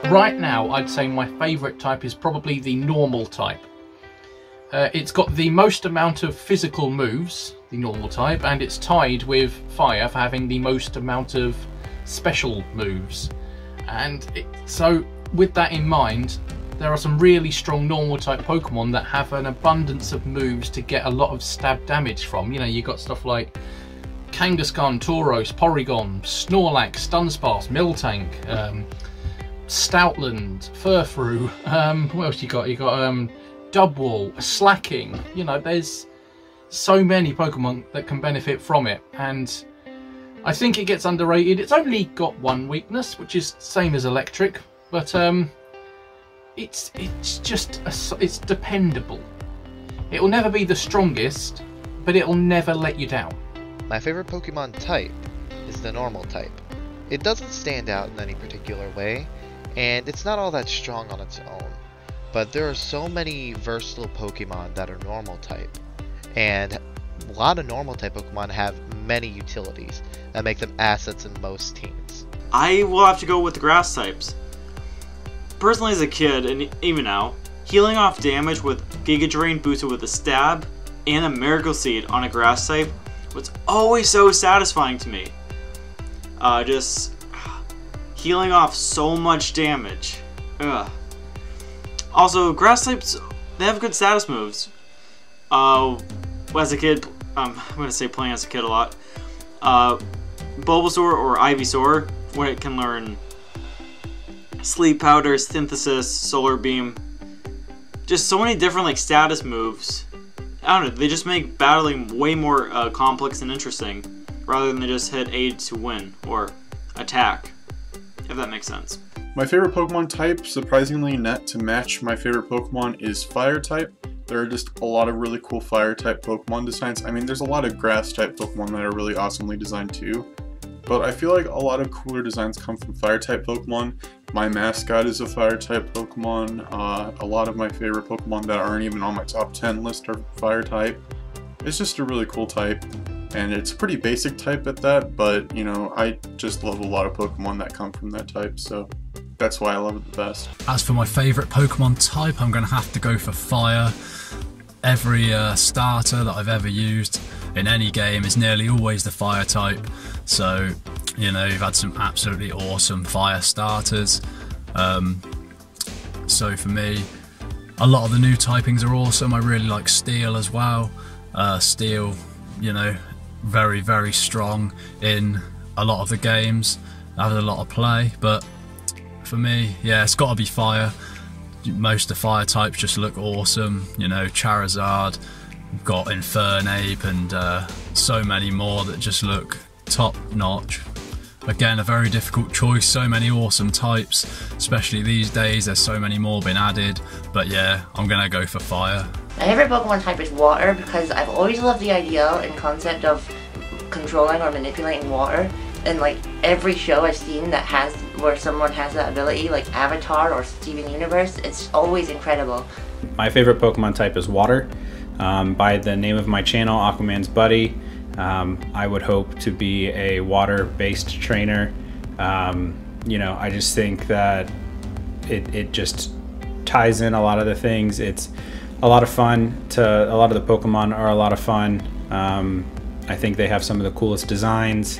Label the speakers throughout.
Speaker 1: Right now, I'd say my favourite type is probably the normal type. It's got the most amount of physical moves, the normal type, and it's tied with fire for having the most amount of special moves. And so with that in mind, there are some really strong normal type Pokemon that have an abundance of moves to get a lot of stab damage from. You know, you got stuff like Kangaskhan, Tauros, Porygon, Snorlax, Dunsparce, Miltank, Stoutland, Furfrou, what else you got? You got Dubwool, Slacking. You know, there's so many Pokemon that can benefit from it, and I think it gets underrated. It's only got one weakness, which is the same as Electric, but it's dependable. It will never be the strongest, but it will never let you down.
Speaker 2: My favorite Pokemon type is the normal type. It doesn't stand out in any particular way, and it's not all that strong on its own. But there are so many versatile Pokemon that are normal type, and a lot of normal type Pokemon have many utilities that make them assets in most teams.
Speaker 3: I will have to go with the grass types. Personally, as a kid, and even now, healing off damage with Giga Drain boosted with a stab and a Miracle Seed on a grass type was always so satisfying to me. Just healing off so much damage. Ugh. Also, grass types, they have good status moves. As a kid, I'm going to say playing as a kid a lot. Bulbasaur or Ivysaur, where it can learn Sleep Powder, Synthesis, Solar Beam. Just so many different like status moves. I don't know, they just make battling way more complex and interesting, rather than just hit A to win, or attack, if that makes sense.
Speaker 4: My favorite Pokemon type, surprisingly net to match my favorite Pokemon, is Fire type. There are just a lot of really cool Fire type Pokemon designs. I mean, there's a lot of Grass type Pokemon that are really awesomely designed too, but I feel like a lot of cooler designs come from Fire type Pokemon. My mascot is a Fire type Pokemon. A lot of my favorite Pokemon that aren't even on my top 10 list are Fire type. It's just a really cool type, and it's a pretty basic type at that, but you know, I just love a lot of Pokemon that come from that type, so that's why I love it the best.
Speaker 5: As for my favourite Pokemon type, I'm going to have to go for Fire. Every starter that I've ever used in any game is nearly always the Fire type, so you know, you've had some absolutely awesome Fire starters. So for me, a lot of the new typings are awesome. I really like Steel as well. Steel, you know, very, very strong in a lot of the games. I've had a lot of play, but for me, yeah, it's got to be Fire. Most of the Fire types just look awesome. You know, Charizard, we've got Infernape, and so many more that just look top notch. Again, a very difficult choice, so many awesome types, especially these days, there's so many more been added, but yeah, I'm gonna go for Fire.
Speaker 6: My favorite Pokemon type is Water because I've always loved the idea and concept of controlling or manipulating water, and like every show I've seen that has where someone has that ability, like Avatar or Steven Universe, it's always incredible.
Speaker 7: My favorite Pokemon type is Water. By the name of my channel, Aquaman's Buddy, I would hope to be a water-based trainer. You know, I just think that it just ties in a lot of the things. It's a lot of fun. A lot of the Pokemon are a lot of fun. I think they have some of the coolest designs,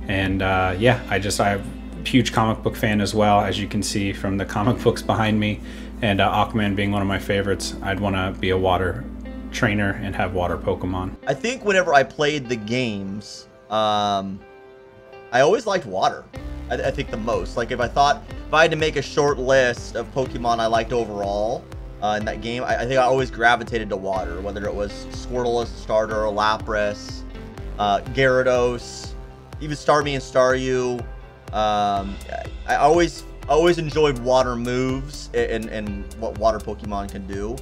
Speaker 7: and yeah, I'm a huge comic book fan as well, as you can see from the comic books behind me, and Aquaman being one of my favorites. I'd want to be a water trainer and have water Pokemon.
Speaker 8: I think whenever I played the games, I always liked water. I think the most. Like if I had to make a short list of Pokemon I liked overall in that game, I think I always gravitated to water, whether it was Squirtle as a starter, or Lapras, Gyarados, even Starmie and Staryu. I always enjoyed water moves and what water Pokemon can do,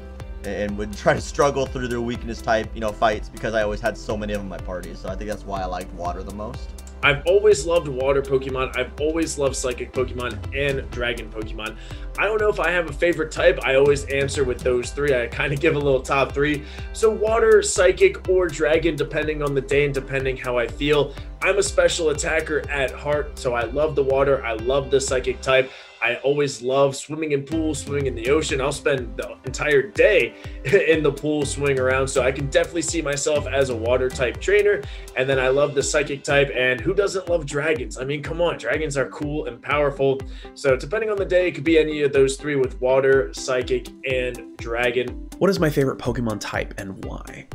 Speaker 8: and would try to struggle through their weakness type, you know, fights, because I always had so many of them in my party. So I think that's why I liked water the most.
Speaker 9: I've always loved water Pokemon. I've always loved psychic Pokemon and dragon Pokemon. I don't know if I have a favorite type. I always answer with those three. I kind of give a little top three. So water, psychic, or dragon, depending on the day and depending how I feel. I'm a special attacker at heart, so I love the water. I love the psychic type. I always love swimming in pools, swimming in the ocean. I'll spend the entire day in the pool swimming around. So I can definitely see myself as a water type trainer. And then I love the psychic type. And who doesn't love dragons? I mean, come on, dragons are cool and powerful. So depending on the day, it could be any of those three with water, psychic, and dragon.
Speaker 10: What is my favorite Pokemon type and why?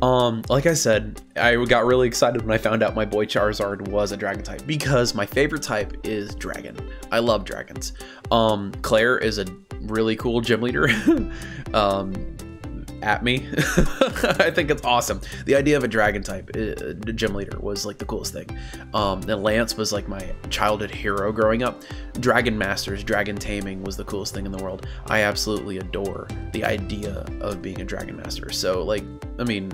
Speaker 10: Like I said, I got really excited when I found out my boy Charizard was a dragon type because my favorite type is dragon. I love dragons. Claire is a really cool gym leader. At me. I think it's awesome. The idea of a dragon type gym leader was like the coolest thing. And Lance was like my childhood hero growing up. Dragon Masters, dragon taming was the coolest thing in the world. I absolutely adore the idea of being a dragon master. So like, I mean,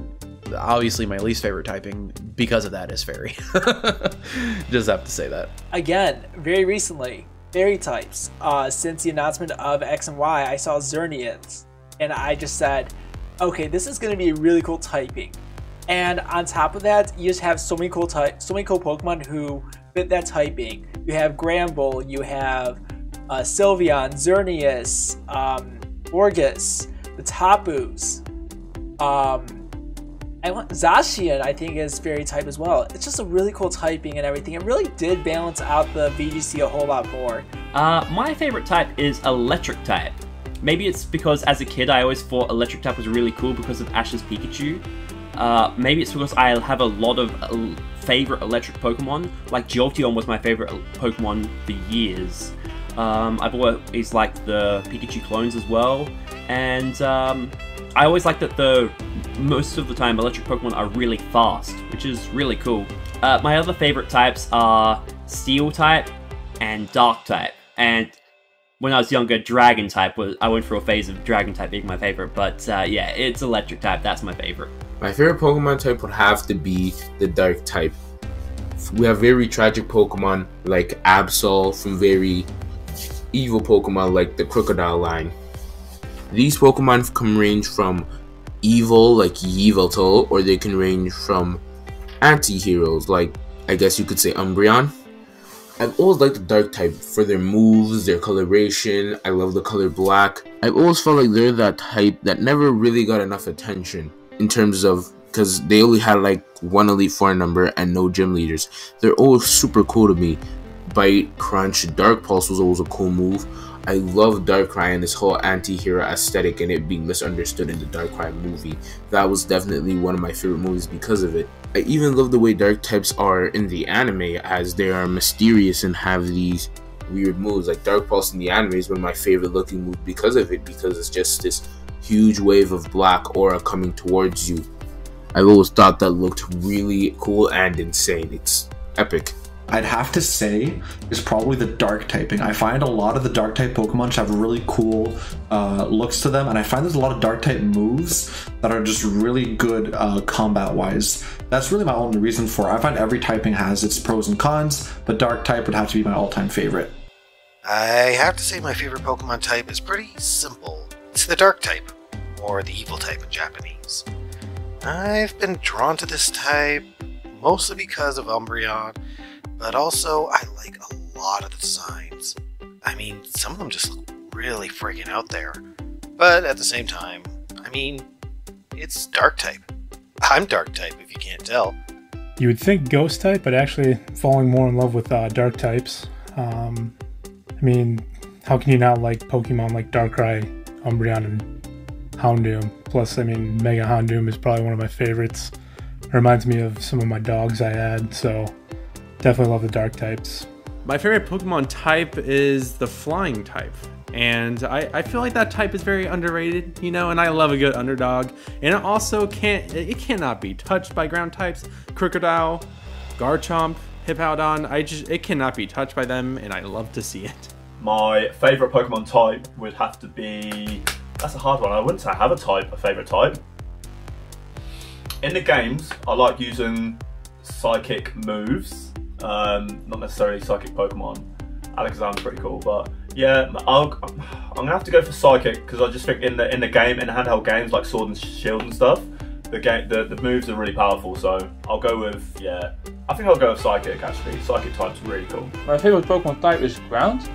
Speaker 10: obviously my least favorite typing because of that is fairy. Just have to say that.
Speaker 11: Again, very recently, fairy types. Since the announcement of X and Y, I saw Xerneas, and I just said, okay, this is going to be really cool typing. And on top of that, you just have so many cool Pokemon who fit that typing. You have Gramble, you have Sylveon, Xerneas, Orgus, the Tapus, Zacian, I think, is fairy type as well. It's just a really cool typing and everything. It really did balance out the VGC a whole lot more.
Speaker 12: My favorite type is electric type. Maybe it's because as a kid I always thought electric type was really cool because of Ash's Pikachu. Maybe it's because I have a lot of favorite electric Pokemon. Like Jolteon was my favorite Pokemon for years. I've always liked the Pikachu clones as well. And I always like that most of the time electric Pokemon are really fast, which is really cool. My other favorite types are Steel type and Dark type. And when I was younger, Dragon type I went through a phase of Dragon type being my favorite, but yeah, it's Electric type, that's my favorite.
Speaker 13: My favorite Pokemon type would have to be the Dark type. We have very tragic Pokemon like Absol from very evil Pokemon like the Crocodile line. These Pokemon can range from evil like Yveltal, or they can range from anti-heroes like, I guess you could say, Umbreon. I've always liked the Dark type for their moves, their coloration. I love the color black. I've always felt like they're that type that never really got enough attention in terms of, because they only had like one Elite Four number and no gym leaders. They're always super cool to me. Bite, Crunch, Dark Pulse was always a cool move. I love Darkrai and this whole anti-hero aesthetic and it being misunderstood in the Darkrai movie. That was definitely one of my favorite movies because of it. I even love the way Dark types are in the anime, as they are mysterious and have these weird moves. Like Dark Pulse in the anime is one of my favorite looking moves because of it, because it's just this huge wave of black aura coming towards you. I've always thought that looked really cool and insane. It's epic.
Speaker 14: I'd have to say is probably the Dark typing. I find a lot of the Dark type Pokemon have really cool looks to them, and I find there's a lot of Dark type moves that are just really good combat wise. That's really my only reason for it. I find every typing has its pros and cons, but Dark type would have to be my all-time favorite.
Speaker 15: I have to say my favorite Pokemon type is pretty simple. It's the Dark type, or the Evil type in Japanese. I've been drawn to this type mostly because of Umbreon, but also I like a lot of the designs. I mean, some of them just look really freaking out there. But at the same time, I mean, it's Dark type. I'm Dark type if you can't tell.
Speaker 16: You would think Ghost type, but actually falling more in love with Dark types. I mean, how can you not like Pokemon like Darkrai, Umbreon, and Houndoom? Plus, I mean, Mega Houndoom is probably one of my favorites. It reminds me of some of my dogs I had, so definitely love the Dark types.
Speaker 17: My favorite Pokemon type is the Flying type. And I feel like that type is very underrated, you know, and I love a good underdog. And it also cannot be touched by ground types. Crocodile, Garchomp, Hippowdon, it cannot be touched by them, and I love to see it.
Speaker 18: My favourite Pokemon type would have to be... That's a hard one. I wouldn't say I have a favourite type. In the games, I like using psychic moves, not necessarily psychic Pokemon. Alakazam's pretty cool, but yeah, I'm gonna have to go for psychic because I just think in the handheld games like Sword and Shield and stuff, the moves are really powerful. So I'll go with, yeah, I think I'll go with psychic actually. Psychic type's really cool.
Speaker 19: My favorite Pokemon type is ground.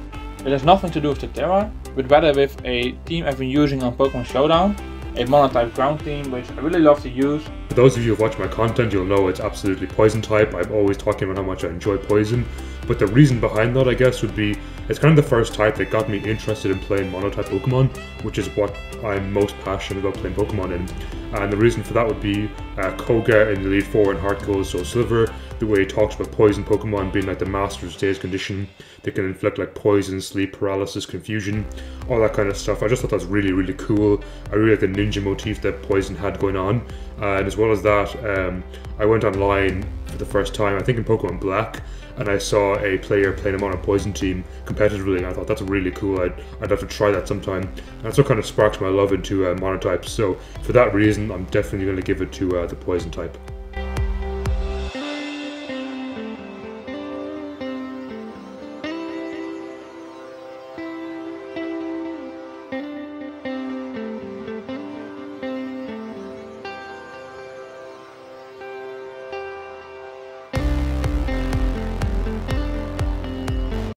Speaker 19: It has nothing to do with the Terra, but rather with a team I've been using on Pokemon Showdown, a mono-type ground team which I really love to use.
Speaker 20: For those of you who've watched my content, you'll know it's absolutely poison type. I'm always talking about how much I enjoy poison, but the reason behind that, I guess, would be it's kind of the first type that got me interested in playing mono-type Pokemon, which is what I'm most passionate about playing Pokemon in. And the reason for that would be Koga in the Elite Four in Heart Gold, Soul Silver, the way he talks about poison Pokemon being like the master's day's condition. They can inflict like poison, sleep, paralysis, confusion, all that kind of stuff. I just thought that was really, really cool. I really like the ninja motif that poison had going on. And as well as that, I went online for the first time, I think in Pokemon Black, and I saw a player playing him on a poison team competitively, and I thought that's really cool. I'd have to try that sometime. And that's what kind of sparks my love into monotypes. So for that reason, I'm definitely going to give it to the poison type.